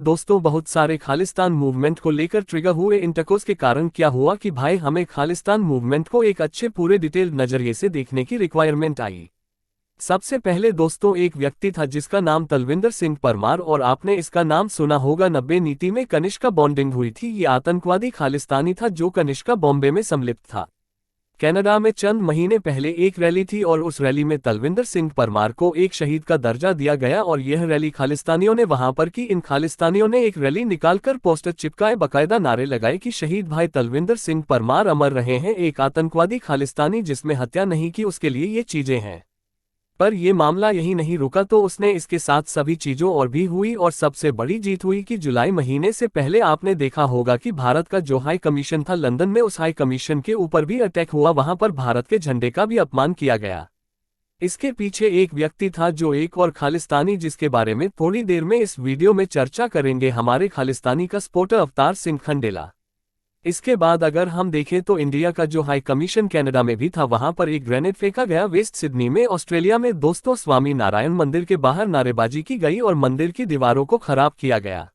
दोस्तों, बहुत सारे खालिस्तान मूवमेंट को लेकर ट्रिगर हुए इंटरकोर्स के कारण क्या हुआ कि भाई हमें खालिस्तान मूवमेंट को एक अच्छे पूरे डिटेल नजरिए से देखने की रिक्वायरमेंट आई। सबसे पहले दोस्तों, एक व्यक्ति था जिसका नाम तलविंदर सिंह परमार, और आपने इसका नाम सुना होगा। 90 नीति में कनिष्का बॉम्बिंग हुई थी। ये आतंकवादी खालिस्तानी था जो कनिष्का बॉम्बे में सम्मिलित था। कनाडा में चंद महीने पहले एक रैली थी और उस रैली में तलविंदर सिंह परमार को एक शहीद का दर्जा दिया गया, और यह रैली खालिस्तानियों ने वहां पर की। इन खालिस्तानियों ने एक रैली निकालकर पोस्टर चिपकाए, बकायदा नारे लगाए कि शहीद भाई तलविंदर सिंह परमार अमर रहे हैं। एक आतंकवादी खालिस्तानी जिसमें हत्या नहीं की, उसके लिए ये चीजें हैं। पर यह मामला यही नहीं रुका, तो उसने इसके साथ सभी चीजों और भी हुई, और सबसे बड़ी जीत हुई कि जुलाई महीने से पहले आपने देखा होगा कि भारत का जो हाई कमीशन था लंदन में, उस हाई कमीशन के ऊपर भी अटैक हुआ। वहां पर भारत के झंडे का भी अपमान किया गया। इसके पीछे एक व्यक्ति था जो एक और खालिस्तानी, जिसके बारे में थोड़ी देर में इस वीडियो में चर्चा करेंगे, हमारे खालिस्तानी का स्पोर्टर अवतार सिंह खंडेला। इसके बाद अगर हम देखें तो इंडिया का जो हाई कमीशन कनाडा में भी था, वहां पर एक ग्रेनेड फेंका गया। वेस्ट सिडनी में ऑस्ट्रेलिया में दोस्तों स्वामी नारायण मंदिर के बाहर नारेबाजी की गई और मंदिर की दीवारों को खराब किया गया।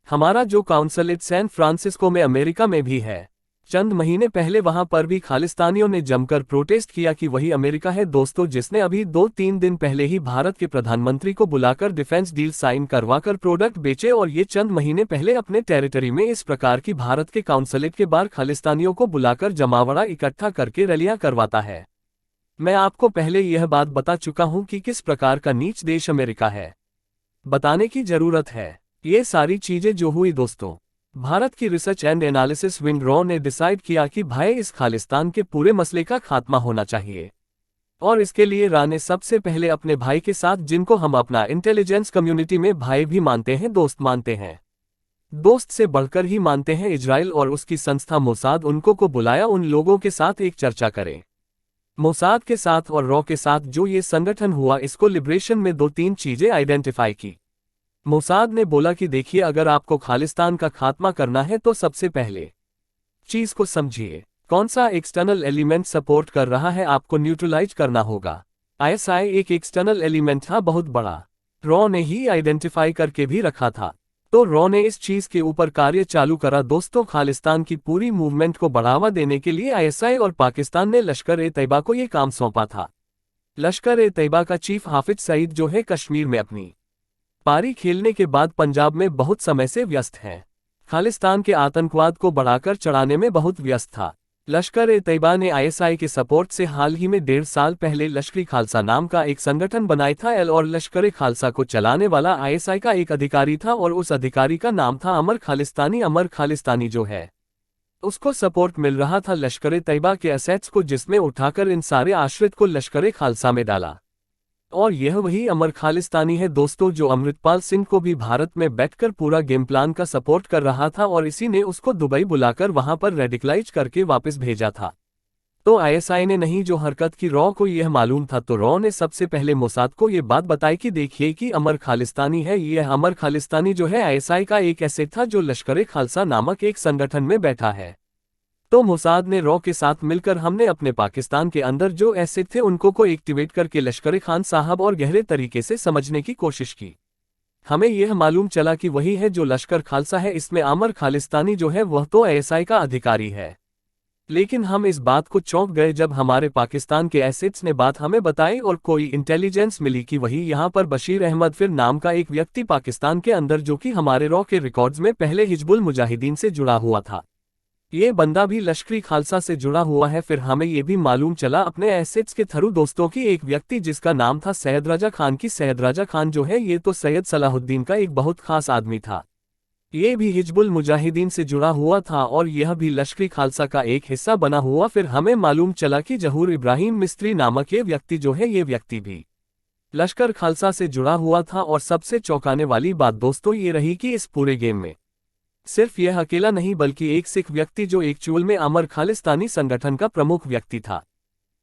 हमारा जो काउंसलेट सैन फ्रांसिस्को में अमेरिका में भी है, चंद महीने पहले वहां पर भी खालिस्तानियों ने जमकर प्रोटेस्ट किया कि वही अमेरिका है दोस्तों, जिसने अभी 2-3 दिन पहले ही भारत के प्रधानमंत्री को बुलाकर डिफेंस डील साइन करवाकर प्रोडक्ट बेचे। और ये चंद महीने पहले अपने टेरिटरी में इस प्रकार की भारत के काउंसलेट के बाहर खालिस्तानियों को बुलाकर जमावड़ा इकट्ठा करके रैलियां करवाता है। मैं आपको पहले यह बात बता चुका हूं कि किस प्रकार का नीच देश अमेरिका है, बताने की जरूरत है। ये सारी चीजें जो हुई दोस्तों, भारत की research and analysis wing raw ने डिसाइड किया कि भाई इस खालिस्तान के पूरे मसले का खात्मा होना चाहिए। और इसके लिए रा ने सबसे पहले अपने भाई के साथ, जिनको हम अपना इंटेलिजेंस कम्युनिटी में भाई भी मानते हैं, दोस्त मानते हैं, दोस्त से बढ़कर ही मानते हैं, इजराइल और उसकी संस्था मोसाद, उनको को बुलाया उन लोगों के साथ एक चर्चा करें। मोसाद के साथ और रॉ के साथ जो ये संगठन हुआ, इसको लिबरेशन में 2-3 चीजें आइडेंटिफाई की। मोसाद ने बोला कि देखिए, अगर आपको खालिस्तान का खात्मा करना है तो सबसे पहले चीज को समझिए, कौन सा एक्सटर्नल एलिमेंट सपोर्ट कर रहा है, आपको न्यूट्रलाइज करना होगा। आईएसआई एक एक्सटर्नल एलिमेंट था बहुत बड़ा, रॉ ने ही आइडेंटिफाई करके भी रखा था। तो रॉ ने इस चीज के ऊपर कार्य चालू करा दोस्तों। खालिस्तान की पूरी मूवमेंट को बढ़ावा देने के लिए आईएसआई और पाकिस्तान ने लश्कर-ए-तैयबा को ये काम सौंपा था। लश्कर-ए-तैयबा का चीफ हाफिज सईद जो है, कश्मीर में अपनी पारी खेलने के बाद पंजाब में बहुत समय से व्यस्त हैं। खालिस्तान के आतंकवाद को बढ़ाकर चढ़ाने में बहुत व्यस्त था। लश्कर-ए-तैयबा ने आईएसआई के सपोर्ट से हाल ही में 1.5 साल पहले लश्करी खालसा नाम का एक संगठन बनाया था। और लश्कर-ए-खालसा को चलाने वाला आईएसआई का एक अधिकारी था, और उस अधिकारी का नाम था अमर खालिस्तानी। अमर खालिस्तानी जो है, उसको सपोर्ट मिल रहा था लश्कर-ए-तैयबा के एसेट्स को, जिसमें उठाकर इन सारे आश्रित को लश्कर-ए-खालसा में डाला। और यह वही अमर खालिस्तानी है दोस्तों जो अमृतपाल सिंह को भी भारत में बैठकर पूरा गेम प्लान का सपोर्ट कर रहा था, और इसी ने उसको दुबई बुलाकर वहां पर रेडिकलाइज करके वापस भेजा था। तो आईएसआई ने नहीं जो हरकत की, रॉ को यह मालूम था, तो रॉ ने सबसे पहले मोसाद को यह बात बताई कि देखिए कि अमर खालिस्तानी है, यह अमर खालिस्तानी जो है आईएसआई का एक एसेट था जो लश्कर-ए-खालसा नामक एक संगठन में बैठा है। तो मोसाद ने रॉ के साथ मिलकर हमने अपने पाकिस्तान के अंदर जो एसेट थे उनको को एक्टिवेट करके लश्कर खान साहब और गहरे तरीके से समझने की कोशिश की। हमें यह मालूम चला कि वही है जो लश्कर खालसा है, इसमें आमर खालिस्तानी जो है वह तो आईएसआई का अधिकारी है। लेकिन हम इस बात को चौंक गए जब हमारे पाकिस्तान के एसेट्स ने बात हमें बताई और कोई इंटेलिजेंस मिली कि वही यहाँ पर बशीर अहमद फिर नाम का एक व्यक्ति पाकिस्तान के अंदर, जो कि हमारे रॉ के रिकॉर्ड्स में पहले हिजबुल मुजाहिदीन से जुड़ा हुआ था, ये बंदा भी लश्करी खालसा से जुड़ा हुआ है। फिर हमें यह भी मालूम चला अपने एसेट्स के थ्रू दोस्तों की एक व्यक्ति जिसका नाम था सैयद राजा खान की। सैयद राजा खान जो है ये तो सैयद सलाहुद्दीन का एक बहुत खास आदमी था, ये भी हिजबुल मुजाहिदीन से जुड़ा हुआ था और यह भी लश्करी खालसा का एक हिस्सा बना हुआ। फिर हमें मालूम चला कि जहूर इब्राहिम मिस्त्री नामक ये व्यक्ति जो है, ये व्यक्ति भी लश्कर खालसा से जुड़ा हुआ था। और सबसे चौंकाने वाली बात दोस्तों ये रही कि इस पूरे गेम में सिर्फ यह अकेला नहीं बल्कि एक सिख व्यक्ति जो एक्चुअल में अमर खालिस्तानी संगठन का प्रमुख व्यक्ति था,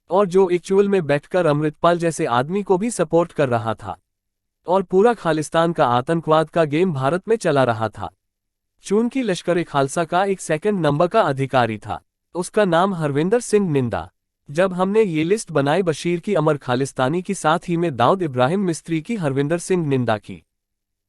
और जो एक्चुअल में बैठकर अमृतपाल जैसे आदमी को भी सपोर्ट कर रहा था, और पूरा खालिस्तान का आतंकवाद का गेम भारत में चला रहा था। चूंकि लश्कर-ए-खालसा का एक सेकंड नंबर का अधिकारी था, उसका नाम हरविंदर सिंह निंदा। जब हमने ये लिस्ट बनाई बशीर की, अमर खालिस्तानी की, साथ ही में दाऊद इब्राहिम मिस्त्री की, हरविंदर सिंह निंदा की,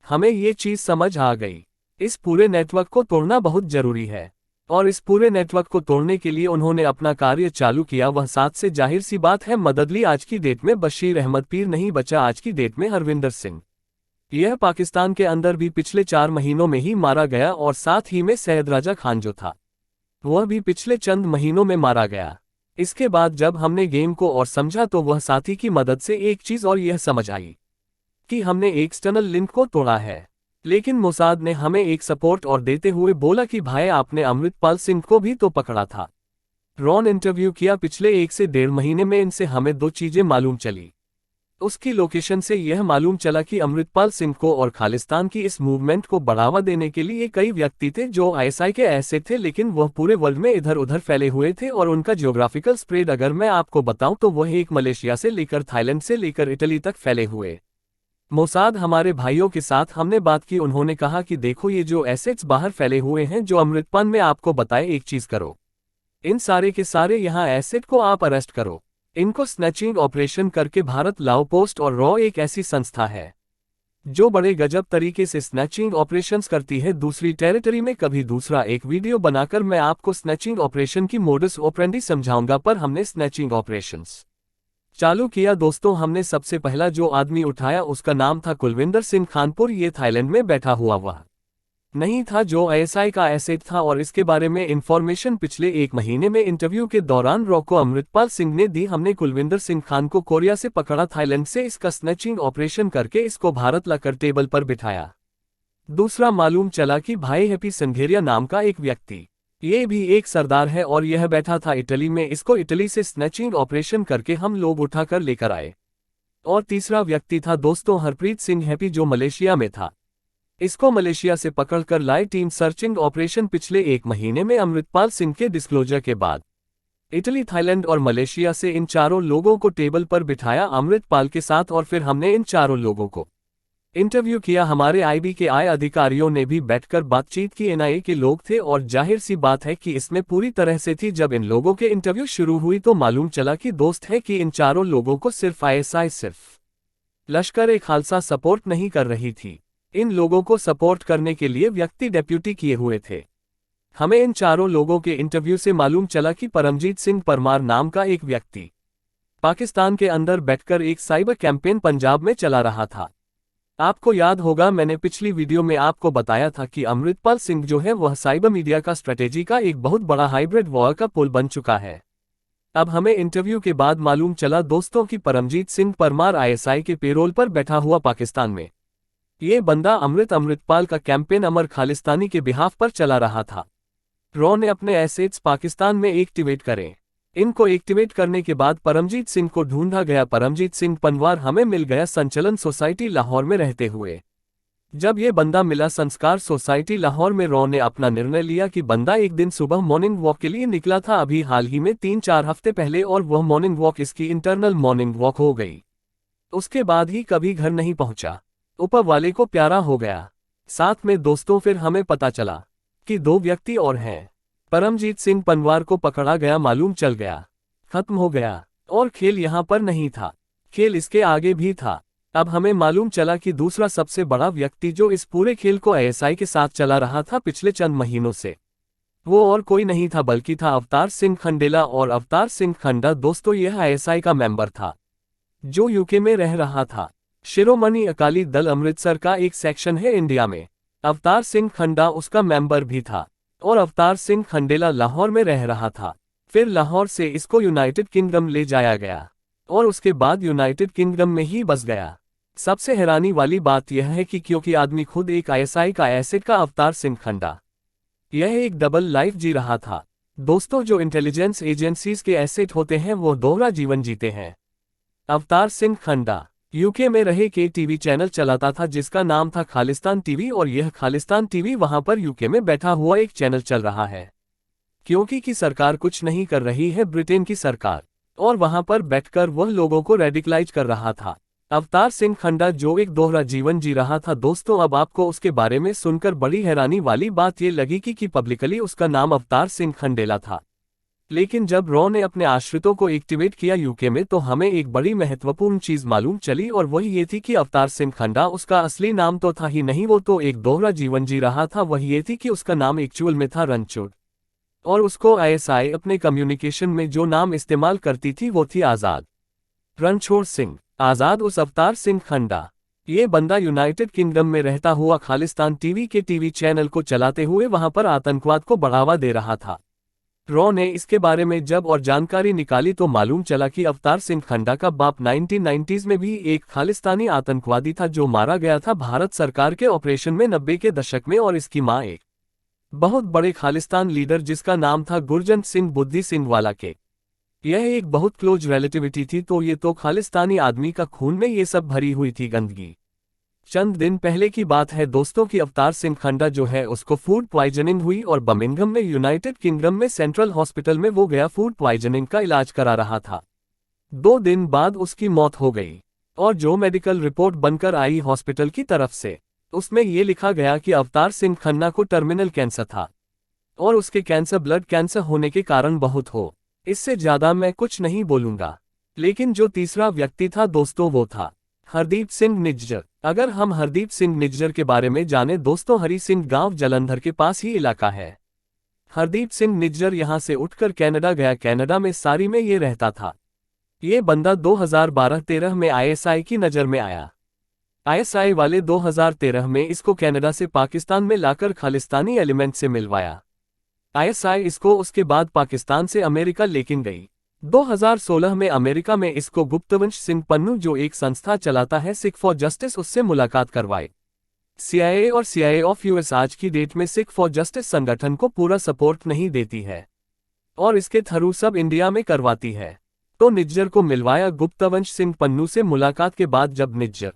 हमें ये चीज समझ आ गई, इस पूरे नेटवर्क को तोड़ना बहुत जरूरी है। और इस पूरे नेटवर्क को तोड़ने के लिए उन्होंने अपना कार्य चालू किया। वह साथ से जाहिर सी बात है मदद ली। आज की डेट में बशीर अहमद पीर नहीं बचा, आज की डेट में हरविंदर सिंह। यह पाकिस्तान के अंदर भी पिछले 4 महीनों में ही मारा गया, और साथ ही में सैयद राजा खान जो था वह भी पिछले चंद महीनों में मारा गया। इसके बाद जब हमने गेम को और समझा तो वह साथी की मदद से एक चीज और यह समझ आई कि हमने एक्सटर्नल लिंक को तोड़ा है। लेकिन मोसाद ने हमें एक सपोर्ट और देते हुए बोला कि भाई आपने अमृतपाल सिंह को भी तो पकड़ा था। रॉन इंटरव्यू किया पिछले 1 से 1.5 महीने में। इनसे हमें 2 चीजें मालूम चली। उसकी लोकेशन से यह मालूम चला कि अमृतपाल सिंह को और खालिस्तान की इस मूवमेंट को बढ़ावा देने के लिए कई व्यक्ति थे जो आईएसआई के ऐसे थे, लेकिन वह पूरे वर्ल्ड में इधर उधर फैले हुए थे। और उनका जियोग्राफिकल स्प्रेड अगर मैं आपको बताऊं तो वह एक मलेशिया से लेकर थाईलैंड से लेकर इटली तक फैले हुए। मोसाद हमारे भाइयों के साथ हमने बात की। उन्होंने कहा कि देखो ये जो एसेट्स बाहर फैले हुए हैं जो अमृतपाल में आपको बताए, एक चीज करो, इन सारे के सारे यहाँ एसेट को आप अरेस्ट करो, इनको स्नैचिंग ऑपरेशन करके भारत लाओ। पोस्ट और रॉ एक ऐसी संस्था है जो बड़े गजब तरीके से स्नैचिंग ऑपरेशंस करती है दूसरी टेरिटरी में। कभी दूसरा एक वीडियो बनाकर मैं आपको स्नैचिंग ऑपरेशन की मोडस ऑपरेंडी समझाऊंगा, पर हमने स्नैचिंग ऑपरेशंस चालू किया। दोस्तों हमने सबसे पहला जो आदमी उठाया उसका नाम था कुलविंदर सिंह खानपुर। ये थाईलैंड में बैठा हुआ वह नहीं था जो आईएसआई का एसेट था, और इसके बारे में इंफॉर्मेशन पिछले 1 महीने में इंटरव्यू के दौरान रॉ को अमृतपाल सिंह ने दी। हमने कुलविंदर सिंह खान को कोरिया से पकड़ा, थाईलैंड से इसका स्नैचिंग ऑपरेशन करके इसको भारत लाकर टेबल पर बिठाया। दूसरा मालूम चला कि भाई हैप्पी संघेरिया नाम का एक व्यक्ति, ये भी एक सरदार है, और यह बैठा था इटली में। इसको इटली से स्नैचिंग ऑपरेशन करके हम लोग उठाकर लेकर आए। और तीसरा व्यक्ति था दोस्तों हरप्रीत सिंह हैप्पी जो मलेशिया में था। इसको मलेशिया से पकड़कर लाए टीम। सर्चिंग ऑपरेशन पिछले 1 महीने में अमृतपाल सिंह के डिस्क्लोजर के बाद इटली, थाईलैंड और मलेशिया से इन चारों लोगों को टेबल पर बिठाया अमृतपाल के साथ, और फिर हमने इन चारों लोगों को इंटरव्यू किया। हमारे आईबी के अधिकारियों ने भी बैठकर बातचीत की। एनआईए के लोग थे, और जाहिर सी बात है कि इसमें पूरी तरह से थी। जब इन लोगों के इंटरव्यू शुरू हुई तो मालूम चला कि दोस्त है कि इन चारों लोगों को सिर्फ आईएसआई, सिर्फ लश्कर ए खालसा सपोर्ट नहीं कर रही थी। इन लोगों को सपोर्ट करने के लिए व्यक्ति डेप्यूटी किए हुए थे। हमें इन चारों लोगों के इंटरव्यू से मालूम चला कि परमजीत सिंह परमार नाम का एक व्यक्ति पाकिस्तान के अंदर बैठकर एक साइबर कैंपेन पंजाब में चला रहा था। आपको याद होगा मैंने पिछली वीडियो में आपको बताया था कि अमृतपाल सिंह जो है वह साइबर मीडिया का स्ट्रेटेजी का एक बहुत बड़ा हाइब्रिड वॉर का पुल बन चुका है। अब हमें इंटरव्यू के बाद मालूम चला दोस्तों कि परमजीत सिंह परमार आईएसआई के पेरोल पर बैठा हुआ पाकिस्तान में ये बंदा अमृतपाल का कैंपेन अमर खालिस्तानी के बिहाफ पर चला रहा था। रॉ ने अपने एसेट्स पाकिस्तान में एक्टिवेट करें। इनको एक्टिवेट करने के बाद परमजीत सिंह को ढूंढा गया। परमजीत सिंह पनवार हमें मिल गया संचलन सोसाइटी लाहौर में रहते हुए। जब ये बंदा मिला संस्कार सोसाइटी लाहौर में, रॉ ने अपना निर्णय लिया कि बंदा एक दिन सुबह मॉर्निंग वॉक के लिए निकला था अभी हाल ही में 3-4 हफ्ते पहले, और वह मॉर्निंग वॉक इसकी इंटरनल मॉर्निंग वॉक हो गई। उसके बाद ही कभी घर नहीं पहुंचा। ऊपर वाले को प्यारा हो गया। साथ में दोस्तों फिर हमें पता चला कि 2 व्यक्ति और हैं। परमजीत सिंह पनवार को पकड़ा गया, मालूम चल गया, खत्म हो गया। और खेल यहां पर नहीं था, खेल इसके आगे भी था। अब हमें मालूम चला कि दूसरा सबसे बड़ा व्यक्ति जो इस पूरे खेल को आईएसआई के साथ चला रहा था पिछले चंद महीनों से, वो और कोई नहीं था बल्कि था अवतार सिंह खंडेला। और अवतार सिंह खंडा दोस्तों यह आईएसआई का मेंबर था जो यूके में रह रहा था। शिरोमणि अकाली दल अमृतसर का एक सेक्शन है इंडिया में। अवतार सिंह खंडा उसका मेंबर भी था, और अवतार सिंह खंडेला लाहौर में रह रहा था। फिर लाहौर से इसको यूनाइटेड किंगडम ले जाया गया, और उसके बाद यूनाइटेड किंगडम में ही बस गया। सबसे हैरानी वाली बात यह है कि क्योंकि आदमी खुद एक आईएसआई का एसेट का अवतार सिंह खंडा, यह एक डबल लाइफ जी रहा था। दोस्तों जो इंटेलिजेंस एजेंसीज के एसेट होते हैं वो दोहरा जीवन जीते हैं। अवतार सिंह खंडा यूके में रहे के टीवी चैनल चलाता था जिसका नाम था खालिस्तान टीवी, और यह खालिस्तान टीवी वहां पर यूके में बैठा हुआ एक चैनल चल रहा है। क्योंकि की सरकार कुछ नहीं कर रही है, ब्रिटेन की सरकार, और वहां पर बैठकर वह लोगों को रेडिकलाइज कर रहा था। अवतार सिंह खंडा जो एक दोहरा जीवन जी रहा था। दोस्तों अब आपको उसके बारे में सुनकर बड़ी हैरानी वाली बात यह लगी कि पब्लिकली उसका नाम अवतार सिंह खंडेला था। लेकिन जब रॉ ने अपने आश्रितों को एक्टिवेट किया यूके में तो हमें एक बड़ी महत्वपूर्ण चीज मालूम चली और वही ये थी कि अवतार सिंह खन्ना उसका असली नाम तो था ही नहीं, वो तो एक दोहरा जीवन जी रहा था। वही ये थी कि उसका नाम एक्चुअल में था रणछोड़, और उसको आईएसआई अपने कम्युनिकेशन में जो नाम इस्तेमाल करती थी वो थी आज़ाद। रणछोड़ सिंह आज़ाद उस अवतार सिंह खन्ना, ये बंदा यूनाइटेड किंगडम में रहता हुआ खालिस्तान टीवी के टीवी चैनल को चलाते हुए वहां पर आतंकवाद को बढ़ावा दे रहा था। रॉ ने इसके बारे में जब और जानकारी निकाली तो मालूम चला कि अवतार सिंह खन्ना का बाप 1990s में भी एक खालिस्तानी आतंकवादी था जो मारा गया था भारत सरकार के ऑपरेशन में 90 के दशक में, और इसकी मां एक बहुत बड़े खालिस्तान लीडर जिसका नाम था गुरजंत सिंह बुद्धि सिंह वाला के। यह एक बहुत क्लोज रिलेटिविटी थी, तो ये तो खालिस्तानी आदमी का खून में ये सब भरी हुई थी गंदगी। चंद दिन पहले की बात है दोस्तों की अवतार सिंह खन्ना जो है उसको फूड पॉइजनिंग हुई और बर्मिंघम में यूनाइटेड किंगडम में सेंट्रल हॉस्पिटल में वो गया फूड पॉइजनिंग का इलाज करा रहा था। 2 दिन बाद उसकी मौत हो गई और जो मेडिकल रिपोर्ट बनकर आई हॉस्पिटल की तरफ से उसमें ये लिखा गया कि अवतार सिंह खन्ना को टर्मिनल कैंसर था और उसके कैंसर ब्लड कैंसर होने के कारण बहुत हो। इससे ज्यादा मैं कुछ नहीं बोलूंगा। लेकिन जो तीसरा व्यक्ति था दोस्तों वो था हरदीप सिंह निज्जर। अगर हम हरदीप सिंह निज्जर के बारे में जाने दोस्तों, हरी सिंह गांव जलंधर के पास ही इलाका है। हरदीप सिंह निज्जर यहां से उठकर कनाडा गया, कनाडा में सारी में ये रहता था। ये बंदा 2012-13 में आईएसआई की नज़र में आया। आईएसआई वाले 2013 में इसको कनाडा से पाकिस्तान में लाकर खालिस्तानी एलिमेंट से मिलवाया। आईएसआई इसको उसके बाद पाकिस्तान से अमेरिका लेकिन गई। 2016 में अमेरिका में इसको गुप्तवंश सिंह पन्नू जो एक संस्था चलाता है सिख फॉर जस्टिस, उससे मुलाकात करवाई। सीआईए और सीआईए ऑफ यूएस आज की डेट में सिख फॉर जस्टिस संगठन को पूरा सपोर्ट नहीं देती है और इसके थ्रू सब इंडिया में करवाती है। तो निज्जर को मिलवाया गुप्तवंश सिंह पन्नू से। मुलाकात के बाद जब निज्जर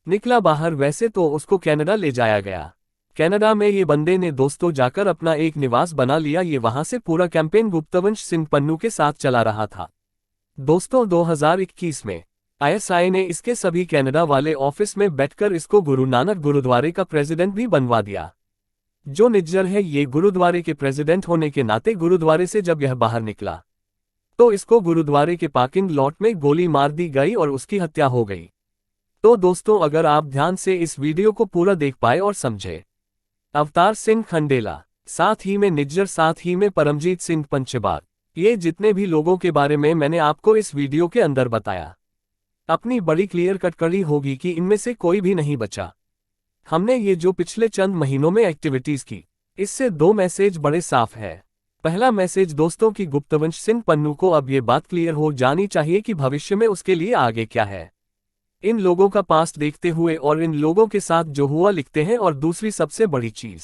निकला बाहर वैसे तो उसको कनाडा ले जाया गया। कनाडा में ये बंदे ने दोस्तों जाकर अपना एक निवास बना लिया। ये वहां से पूरा कैंपेन गुप्तवंश सिंह पन्नू के साथ चला रहा था। दोस्तों 2021 में आईएसआई ने इसके सभी कनाडा वाले ऑफिस में बैठकर इसको गुरु नानक गुरुद्वारे का प्रेसिडेंट भी बनवा दिया। जो निज्जर है ये गुरुद्वारे के प्रेसिडेंट होने के नाते गुरुद्वारे से जब यह बाहर निकला तो इसको गुरुद्वारे के पार्किंग लॉट में गोली मार दी गई और उसकी हत्या हो गई। तो दोस्तों अगर आप ध्यान से इस वीडियो को पूरा देख पाए और समझे, अवतार सिंह खंडेला, साथ ही में निज्जर, साथ ही में परमजीत सिंह पंचबाग, ये जितने भी लोगों के बारे में मैंने आपको इस वीडियो के अंदर बताया, अपनी बड़ी क्लियर कट कड़ी होगी कि इनमें से कोई भी नहीं बचा। हमने ये जो पिछले चंद महीनों में एक्टिविटीज की, इससे 2 मैसेज बड़े साफ है। पहला मैसेज दोस्तों की गुप्तवंश सिंह पन्नू को अब ये बात क्लियर हो जानी चाहिए कि भविष्य में उसके लिए आगे क्या है। इन लोगों का पास्ट देखते हुए और इन लोगों के साथ जो हुआ लिखते हैं। और दूसरी सबसे बड़ी चीज,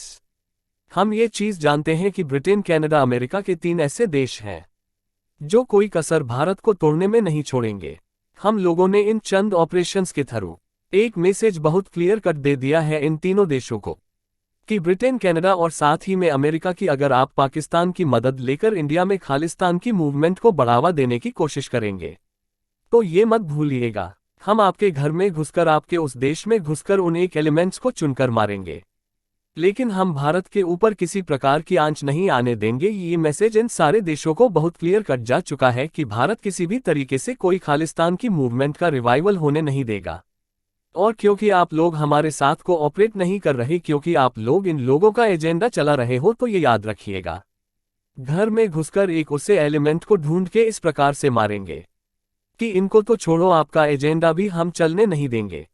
हम ये चीज जानते हैं कि ब्रिटेन, कनाडा, अमेरिका के 3 ऐसे देश हैं जो कोई कसर भारत को तोड़ने में नहीं छोड़ेंगे। हम लोगों ने इन चंद ऑपरेशंस के थ्रू एक मैसेज बहुत क्लियर कट दे दिया है इन तीनों देशों को कि ब्रिटेन, कनाडा और साथ ही में अमेरिका की अगर आप पाकिस्तान की मदद लेकर इंडिया में खालिस्तान की मूवमेंट को बढ़ावा देने की कोशिश करेंगे तो ये मत भूलिएगा, हम आपके घर में घुसकर, आपके उस देश में घुसकर उन एक एलिमेंट्स को चुनकर मारेंगे, लेकिन हम भारत के ऊपर किसी प्रकार की आंच नहीं आने देंगे। ये मैसेज इन सारे देशों को बहुत क्लियर कट जा चुका है कि भारत किसी भी तरीके से कोई खालिस्तान की मूवमेंट का रिवाइवल होने नहीं देगा। और क्योंकि आप लोग हमारे साथ कोऑपरेट नहीं कर रहे, क्योंकि आप लोग इन लोगों का एजेंडा चला रहे हो, तो ये याद रखिएगा, घर में घुसकर एक उसे एलिमेंट को ढूंढ के इस प्रकार से मारेंगे कि इनको तो छोड़ो, आपका एजेंडा भी हम चलने नहीं देंगे।